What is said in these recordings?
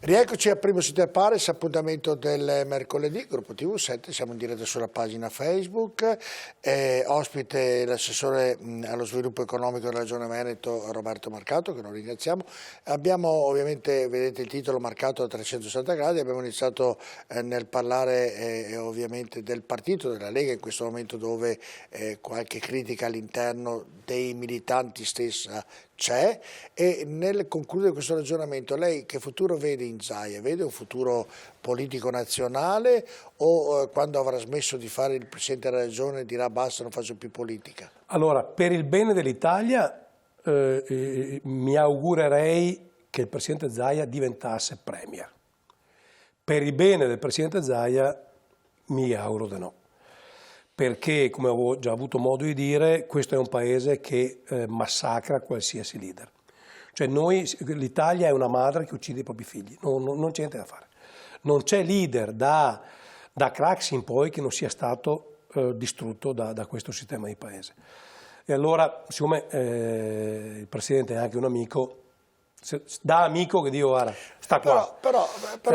Rieccoci a Primo Si Te Pares, appuntamento del mercoledì, Gruppo TV7, siamo in diretta sulla pagina Facebook, ospite l'assessore allo sviluppo economico della Regione Veneto Roberto Marcato, che noi ringraziamo. Abbiamo ovviamente, vedete il titolo marcato a 360 gradi, abbiamo iniziato nel parlare ovviamente del partito, della Lega, in questo momento dove qualche critica all'interno dei militanti stessa c'è, e nel concludere questo ragionamento lei che futuro vede in Zaia? Vede un futuro politico nazionale o quando avrà smesso di fare il Presidente della Regione dirà basta, non faccio più politica? Allora, per il bene dell'Italia mi augurerei che il Presidente Zaia diventasse Premier. Per il bene del Presidente Zaia mi auguro di no. Perché, come avevo già avuto modo di dire, questo è un paese che massacra qualsiasi leader. Cioè l'Italia è una madre che uccide i propri figli, non c'è niente da fare. Non c'è leader da Craxi in poi che non sia stato distrutto da questo sistema di paese. E allora, siccome il Presidente è anche un amico, da amico che dico guarda, sta qua. Però per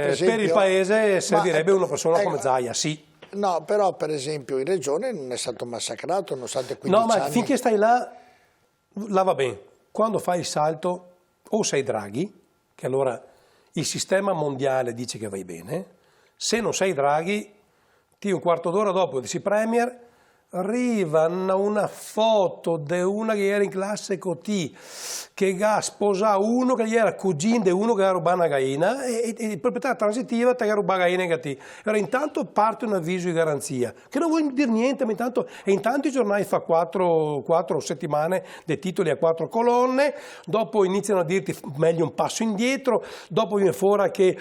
esempio, per il paese servirebbe una persona come Zaia, sì. No, però per esempio in Regione non è stato massacrato nonostante 15 anni. No, ma anni... finché stai là va bene. Quando fai il salto o sei Draghi, che allora il sistema mondiale dice che vai bene, se non sei Draghi, un quarto d'ora dopo che sei Premier, arriva una foto di una che era in classe con te, che ha sposato uno che gli era cugino di uno che ha rubato una gallina e il proprietario transitiva ti ha rubato la gallina che ti. Allora intanto parte un avviso di garanzia, che non vuol dire niente, ma intanto i giornali fa 4 settimane dei titoli a 4 colonne, dopo iniziano a dirti meglio un passo indietro, dopo viene fuori che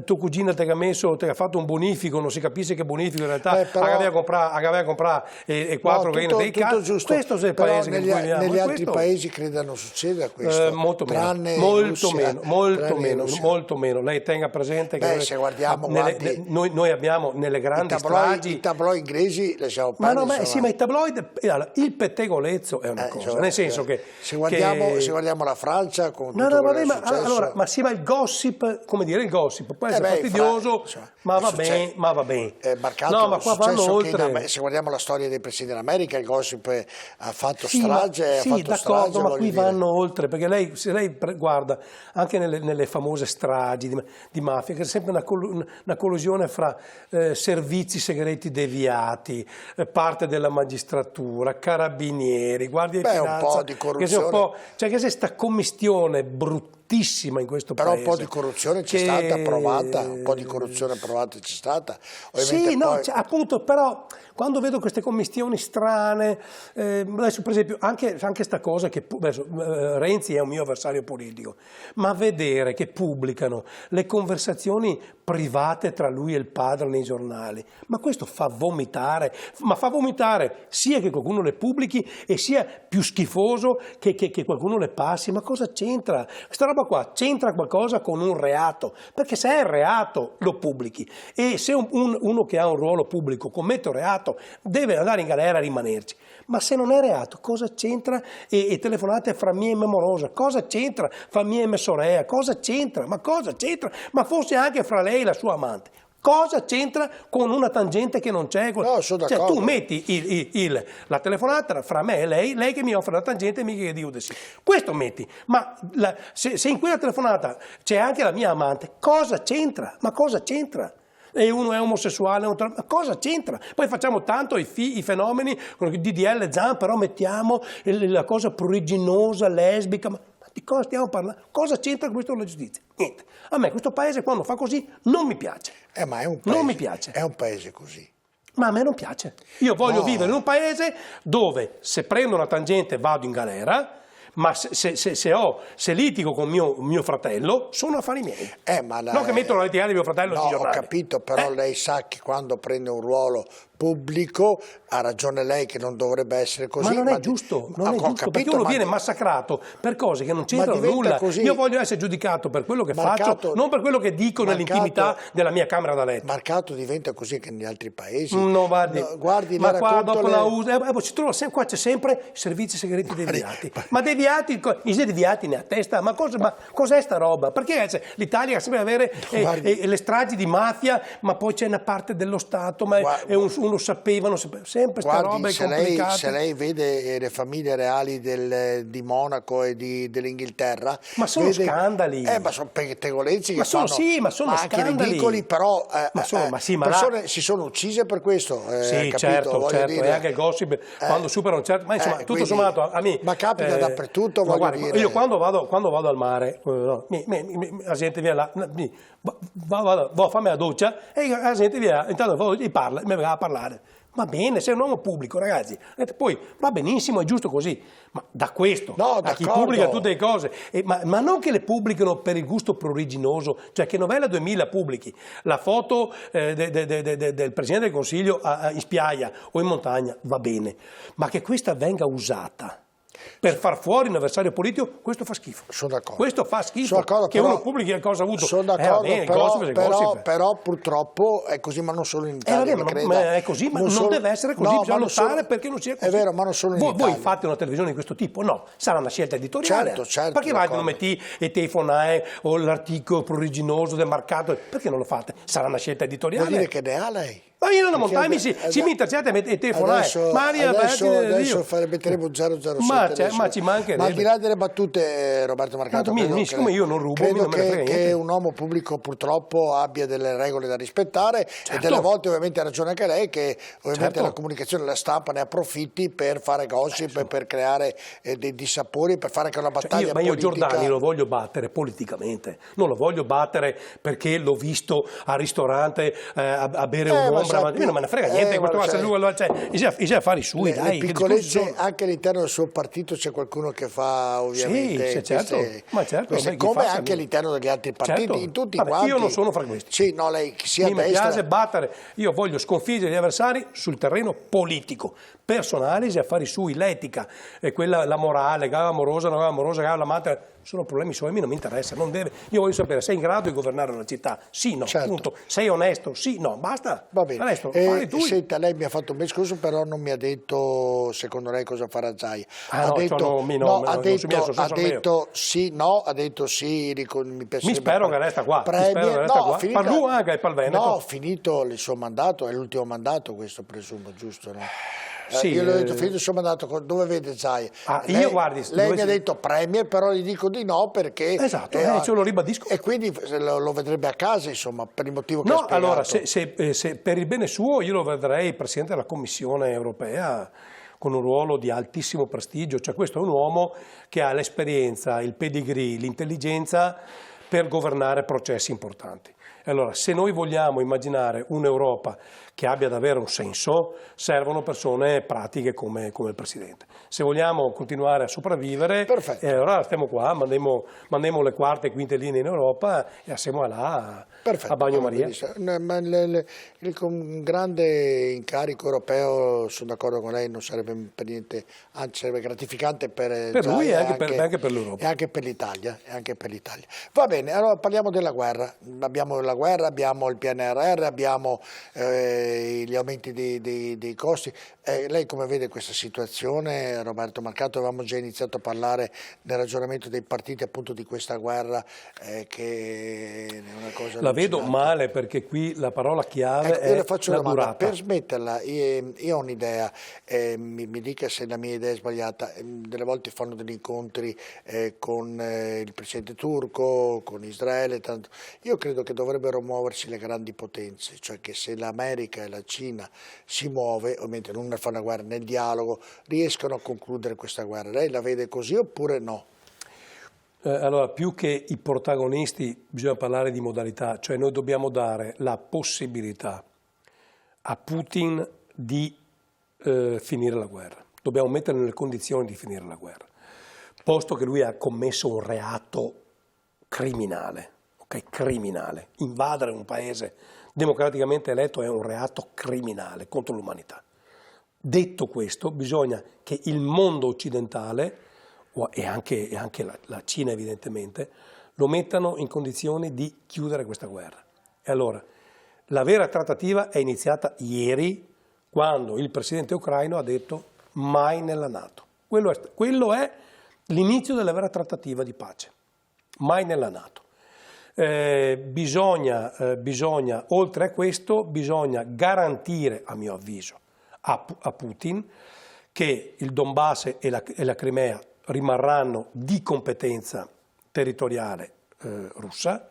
tuo cugino ti ha fatto un bonifico, non si capisce che bonifico in realtà aveva comprato e 4 tutto giusto. Questo è il paese che viviamo. Negli altri paesi credo non succeda questo. Molto meno. Lei tenga presente che se guardiamo, noi abbiamo nelle grandi stragi... I tabloid inglesi lasciamo perdere. Ma i tabloid... il pettegolezzo è una cosa, nel senso che... Se guardiamo la Francia... Con ma il gossip, come dire, il gossip può essere fastidioso, ma va bene. No, ma qua vanno oltre. Se guardiamo la storia dei presidenti dell'America, il gossip ha fatto strage. Sì, d'accordo, ma qui vanno oltre, perché se lei guarda anche nelle famose stragi di mafia, che è sempre una collisione fra servizi segreti deviati, parte della magistratura, carabinieri, guardia di finanza, un po' di corruzione. Cioè che c'è questa commistione bruttissima in questo paese. Però un po' di corruzione c'è stata approvata, c'è stata. Sì, appunto, però quando vedo queste commistioni strane, adesso per esempio anche sta cosa che Renzi è un mio avversario politico, ma vedere che pubblicano le conversazioni private tra lui e il padre nei giornali, ma questo fa vomitare, sia che qualcuno le pubblichi e sia più schifoso che qualcuno le passi. Ma cosa c'entra? Questa roba qua c'entra qualcosa con un reato, perché se è reato lo pubblichi, e se uno che ha un ruolo pubblico commette un reato deve andare in galera a rimanerci. Ma se non è reato, cosa c'entra? E telefonate fra mia e mia morosa, cosa c'entra? Fra mia e mia sorella, cosa c'entra? Ma cosa c'entra? Ma forse anche fra lei e la sua amante. Cosa c'entra con una tangente che non c'è? No, sono d'accordo. Tu metti la telefonata fra me e lei che mi offre la tangente e mi che dico di sì. Questo metti. Ma se in quella telefonata c'è anche la mia amante, cosa c'entra? Ma cosa c'entra? E uno è omosessuale, ma cosa c'entra? Poi facciamo tanto i fenomeni con il DDL Zan, però mettiamo la cosa pruriginosa, lesbica, ma di cosa stiamo parlando? Cosa c'entra questo con la giustizia? Niente. A me questo paese quando fa così non mi piace. Ma è un paese, non mi piace. È un paese così. Ma a me non piace. Io voglio vivere in un paese dove se prendo una tangente vado in galera, ma se litigo con mio fratello sono affari miei. Non che mettono a litigare mio fratello sui giornali. Ho capito, però lei sa che quando prende un ruolo pubblico, ha ragione lei che non dovrebbe essere così. Ma non è giusto, non è giusto, capito, perché uno viene massacrato per cose che non c'entrano diventa nulla. così. Io voglio essere giudicato per quello che faccio, non per quello che dico nell'intimità della mia camera da letto. Marcato diventa così anche negli altri paesi. No, guardi, ma qua dopo la usa, si trova qua c'è sempre servizi segreti deviati. Ma deviati, i deviati ne ha testa, ma cos'è sta roba? Perché l'Italia sembra avere le stragi di mafia, ma poi c'è una parte dello Stato, ma uno sapeva, non sapeva, sempre sta roba è complicata. Se lei vede le famiglie reali di Monaco e dell'Inghilterra, ma sono scandali. Ma sono pettegolezzi che sono ma anche scandali. ridicoli, però persone si sono uccise per questo. Sì, certo, e anche il gossip quando supera un certo, ma insomma tutto sommato a me. Ma capita dappertutto, voglio dire. Io quando vado al mare, la gente viene là, vado a farmi la doccia e la gente viene, intanto mi va a parlare. Va bene, sei un uomo pubblico, ragazzi. Poi va benissimo, è giusto così. Ma da questo a chi pubblica tutte le cose, ma non che le pubblicano per il gusto pruriginoso, cioè che Novella 2000 pubblichi la foto del Presidente del Consiglio in spiaggia o in montagna, va bene, ma che questa venga usata per far fuori un avversario politico, questo fa schifo. Sono d'accordo. Questo fa schifo, che uno pubblichi le cose ha avuto. Sono d'accordo, però purtroppo è così, ma non solo in Italia. Ma è così, ma non deve essere così, bisogna lottare perché non sia così. È vero, ma non solo in Italia. Voi fate una televisione di questo tipo? No, sarà una scelta editoriale. Certo, perché non metti e telefonare o l'articolo pruriginoso del mercato? Perché non lo fate? Sarà una scelta editoriale. Vuol dire che ne ha lei? Ma io non montare, si mi intercetta e telefonare. Adesso metteremo 007. Ma ci mancherebbe. Ma al di là delle battute, Roberto Marcato, siccome io non rubo, credo che un uomo pubblico purtroppo abbia delle regole da rispettare, e delle volte ovviamente ha ragione anche lei che ovviamente la comunicazione, la stampa ne approfitti per fare gossip, per creare dei dissapori, per fare anche una battaglia ma io politica. Giordani lo voglio battere politicamente, non lo voglio battere perché l'ho visto al ristorante a bere un'ombra. Ma non me ne frega niente, i suoi affari sui, le piccolezze anche all'interno del suo partito c'è qualcuno che fa ovviamente queste, come anche all'interno degli altri partiti, in tutti quanti. Io non sono fra questi. Sì, no, lei sia mi piace battere, io voglio sconfiggere gli avversari sul terreno politico, personali, affari sui, l'etica, e quella, la morale, gara amorosa, non gara amorosa, gara l'amante, sono problemi suoi, a me non mi interessa, non deve. Io voglio sapere, sei in grado di governare una città? Sì, no, punto. Sei onesto? Sì, no, basta. Va bene. Onesto, senta, lei mi ha fatto un bel discorso, però non mi ha detto secondo lei cosa farà Zaia. Ha detto sì, mi piace. Mi spero che resta qua. Parlu anche per il Veneto. No, finito il suo mandato, è l'ultimo mandato questo, presumo, giusto, no? Sì, io le ho detto finito il suo mandato, dove vede Zaia? Lei mi ha detto premier, però gli dico di no perché ce lo ribadisco. E quindi lo vedrebbe a casa, insomma, per il motivo che ha spiegato. Allora, se per il bene suo io lo vedrei presidente della Commissione europea con un ruolo di altissimo prestigio, cioè questo è un uomo che ha l'esperienza, il pedigree, l'intelligenza per governare processi importanti. Allora, se noi vogliamo immaginare un'Europa che abbia davvero un senso, servono persone pratiche come il Presidente. Se vogliamo continuare a sopravvivere, allora stiamo qua, mandiamo le quarte e quinte linee in Europa e siamo là a Bagnomaria. Un grande incarico europeo, sono d'accordo con lei, non sarebbe per niente, anzi sarebbe gratificante per lui e anche per l'Europa. E anche per l'Italia. Va bene, allora parliamo della guerra. Abbiamo il PNRR, abbiamo gli aumenti dei costi. Lei come vede questa situazione, Roberto Marcato? Avevamo già iniziato a parlare nel ragionamento dei partiti appunto di questa guerra che è una cosa... La vedo male perché qui la parola chiave è le faccio la una domanda. durata. Per smetterla, io ho un'idea, mi dica se la mia idea è sbagliata, delle volte fanno degli incontri con il presidente turco, con Israele, tanto. Io credo che dovrebbero muoversi le grandi potenze, cioè che se l'America e la Cina si muove, ovviamente non fa una guerra, nel dialogo, riescono a concludere questa guerra. Lei la vede così oppure no? Allora, più che i protagonisti bisogna parlare di modalità, cioè noi dobbiamo dare la possibilità a Putin di finire la guerra, dobbiamo metterlo nelle condizioni di finire la guerra, posto che lui ha commesso un reato criminale, invadere un paese democraticamente eletto è un reato criminale contro l'umanità. Detto questo, bisogna che il mondo occidentale, e anche la Cina evidentemente, lo mettano in condizioni di chiudere questa guerra. E allora, la vera trattativa è iniziata ieri, quando il presidente ucraino ha detto mai nella NATO. Quello è l'inizio della vera trattativa di pace, mai nella NATO. Bisogna, oltre a questo, bisogna garantire, a mio avviso, a Putin che il Donbass e la Crimea rimarranno di competenza territoriale russa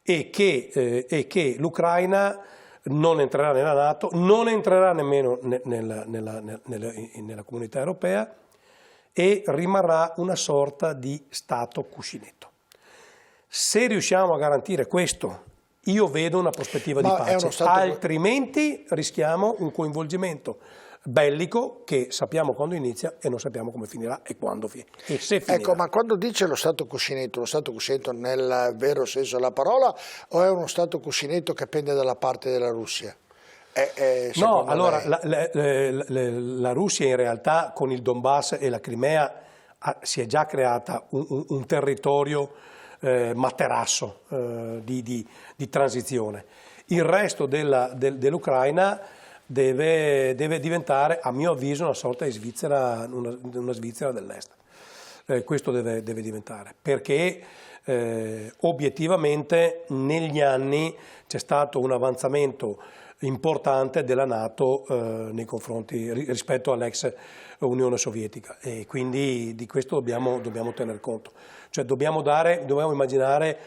e che l'Ucraina non entrerà nella NATO, non entrerà nemmeno nella comunità europea e rimarrà una sorta di Stato cuscinetto. Se riusciamo a garantire questo, io vedo una prospettiva di pace, altrimenti rischiamo un coinvolgimento bellico che sappiamo quando inizia e non sappiamo come finirà e quando e se finirà. Ecco, ma quando dice lo Stato cuscinetto nel vero senso della parola o è uno Stato cuscinetto che pende dalla parte della Russia? No, allora la Russia in realtà con il Donbass e la Crimea si è già creata un territorio materasso di transizione. Il resto dell'Ucraina deve diventare, a mio avviso, una sorta di Svizzera, una Svizzera dell'Est. Questo deve diventare, perché obiettivamente negli anni c'è stato un avanzamento importante della NATO nei confronti rispetto all'ex Unione Sovietica e quindi di questo dobbiamo tener conto. Cioè dobbiamo immaginare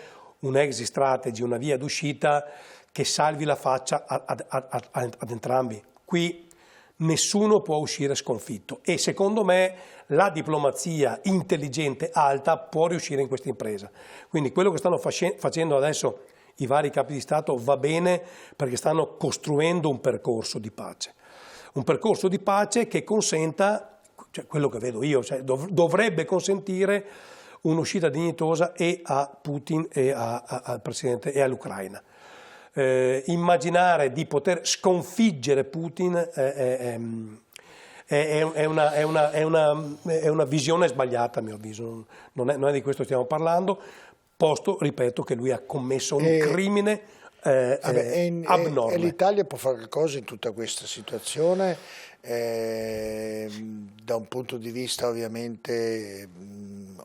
un exit strategy, una via d'uscita che salvi la faccia ad entrambi. Qui nessuno può uscire sconfitto e secondo me la diplomazia intelligente alta può riuscire in questa impresa. Quindi quello che stanno facendo adesso i vari capi di Stato va bene perché stanno costruendo un percorso di pace. Un percorso di pace che consenta, cioè quello che vedo io, cioè dovrebbe consentire un'uscita dignitosa e a Putin e al Presidente e all'Ucraina. Immaginare di poter sconfiggere Putin è una visione sbagliata a mio avviso, non è di questo stiamo parlando, posto, ripeto, che lui ha commesso un crimine abnorme. E l'Italia può fare qualcosa in tutta questa situazione, da un punto di vista ovviamente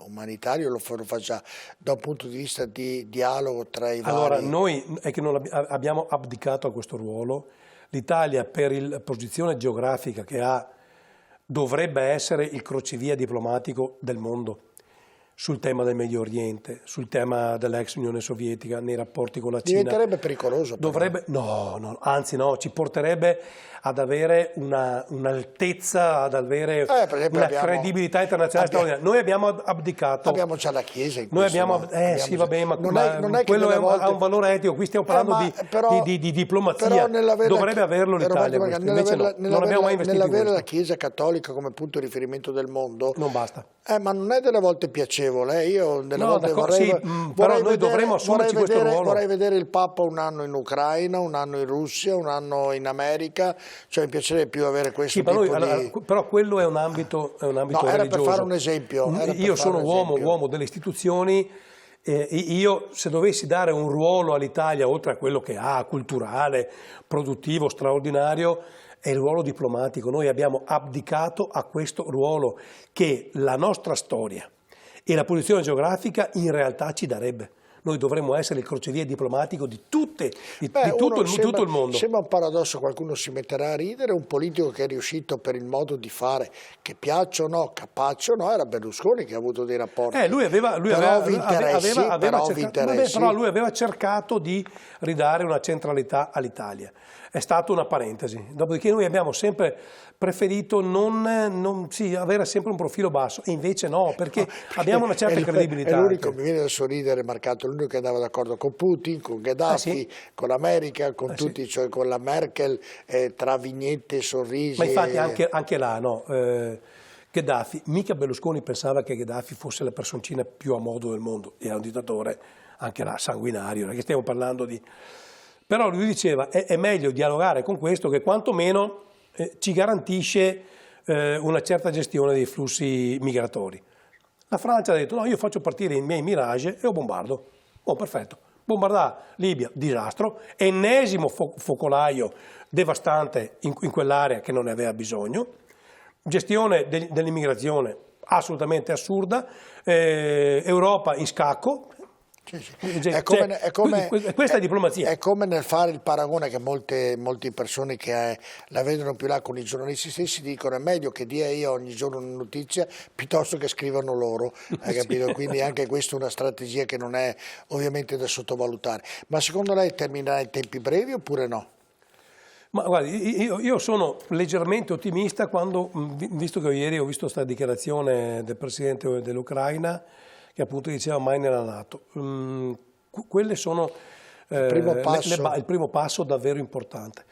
umanitario lo fa già, da un punto di vista di dialogo tra i vari... Allora, noi è che non abbiamo abdicato a questo ruolo, l'Italia per la posizione geografica che ha dovrebbe essere il crocevia diplomatico del mondo sul tema del Medio Oriente, sul tema dell'ex Unione Sovietica, nei rapporti con la Cina. Diventerebbe pericoloso. No, anzi no, ci porterebbe ad avere un'altezza, ad avere una credibilità internazionale straordinaria. Noi abbiamo abdicato. Abbiamo già la Chiesa in noi abbiamo, sì, va bene, ma quello ha un valore etico. Qui stiamo parlando di diplomazia. Dovrebbe averlo l'Italia. Invece no, non abbiamo mai investito in questo. Nell'avere la Chiesa cattolica come punto di riferimento del mondo. Non basta. Ma non è delle volte piacevole. Io delle volte però noi dovremmo assumerci questo ruolo. Vorrei vedere il Papa un anno in Ucraina, un anno in Russia, un anno in America. Cioè mi piacerebbe più avere questo tipo di... Però quello è un ambito religioso. Era per fare un esempio. Io sono uomo delle istituzioni. Io se dovessi dare un ruolo all'Italia, oltre a quello che ha, culturale, produttivo, straordinario, è il ruolo diplomatico. Noi abbiamo abdicato a questo ruolo che la nostra storia e la posizione geografica in realtà ci darebbe. Noi dovremmo essere il crocevia diplomatico di tutto il mondo. Sembra un paradosso, qualcuno si metterà a ridere, un politico che è riuscito per il modo di fare, che piaccia o no, capace o no, era Berlusconi che ha avuto dei rapporti. Lui aveva cercato di ridare una centralità all'Italia. È stata una parentesi, dopodiché noi abbiamo sempre preferito avere sempre un profilo basso, e invece no, perché abbiamo una certa credibilità. È l'unico, mi viene da sorridere, Marcato, l'unico che andava d'accordo con Putin, con Gheddafi, con l'America, con tutti, cioè con la Merkel, tra vignette e sorrisi. Ma infatti anche là, no, Gheddafi, mica Berlusconi pensava che Gheddafi fosse la personcina più a modo del mondo, era un dittatore anche là sanguinario, perché stiamo parlando di... Però lui diceva è meglio dialogare con questo che quantomeno ci garantisce una certa gestione dei flussi migratori. La Francia ha detto no, io faccio partire i miei Mirage e lo bombardo. Oh, perfetto. Bombardare Libia, disastro, ennesimo focolaio devastante in quell'area che non ne aveva bisogno, gestione dell'immigrazione assolutamente assurda, Europa in scacco. Questa è diplomazia. È come nel fare il paragone che molte persone che la vedono più là con i giornalisti stessi dicono è meglio che dia io ogni giorno una notizia piuttosto che scrivano loro, hai capito? Sì. Quindi anche questa è una strategia che non è ovviamente da sottovalutare. Ma secondo lei terminerà in tempi brevi oppure no? Ma guardi, io sono leggermente ottimista quando, visto che ieri ho visto questa dichiarazione del Presidente dell'Ucraina, che appunto diceva mai nella NATO. Quelle sono il primo passo davvero importante.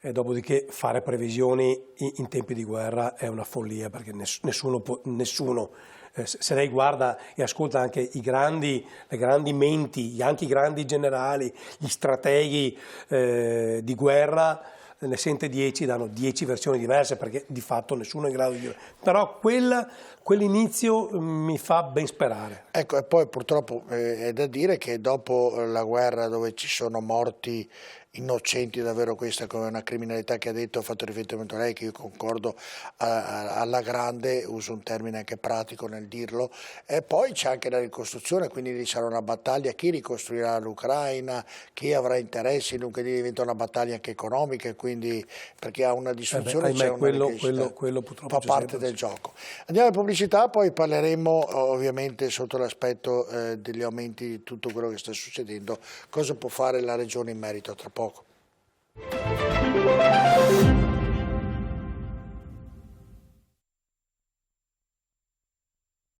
E dopodiché fare previsioni in tempi di guerra è una follia, perché nessuno se lei guarda e ascolta anche le grandi menti, anche i grandi generali, gli strateghi di guerra, ne sente 10, danno 10 versioni diverse perché di fatto nessuno è in grado di dire. Però quell'inizio mi fa ben sperare. Ecco, e poi purtroppo è da dire che dopo la guerra dove ci sono morti innocenti, davvero questa come una criminalità che ha detto, ha fatto riferimento a lei, che io concordo alla grande, uso un termine anche pratico nel dirlo, e poi c'è anche la ricostruzione, quindi lì sarà una battaglia, chi ricostruirà l'Ucraina, chi avrà interessi, dunque diventa una battaglia anche economica, quindi perché ha una distruzione, c'è una quello purtroppo fa parte del gioco. Andiamo in pubblicità, poi parleremo ovviamente sotto l'aspetto degli aumenti di tutto quello che sta succedendo, cosa può fare la Regione in merito tra poco.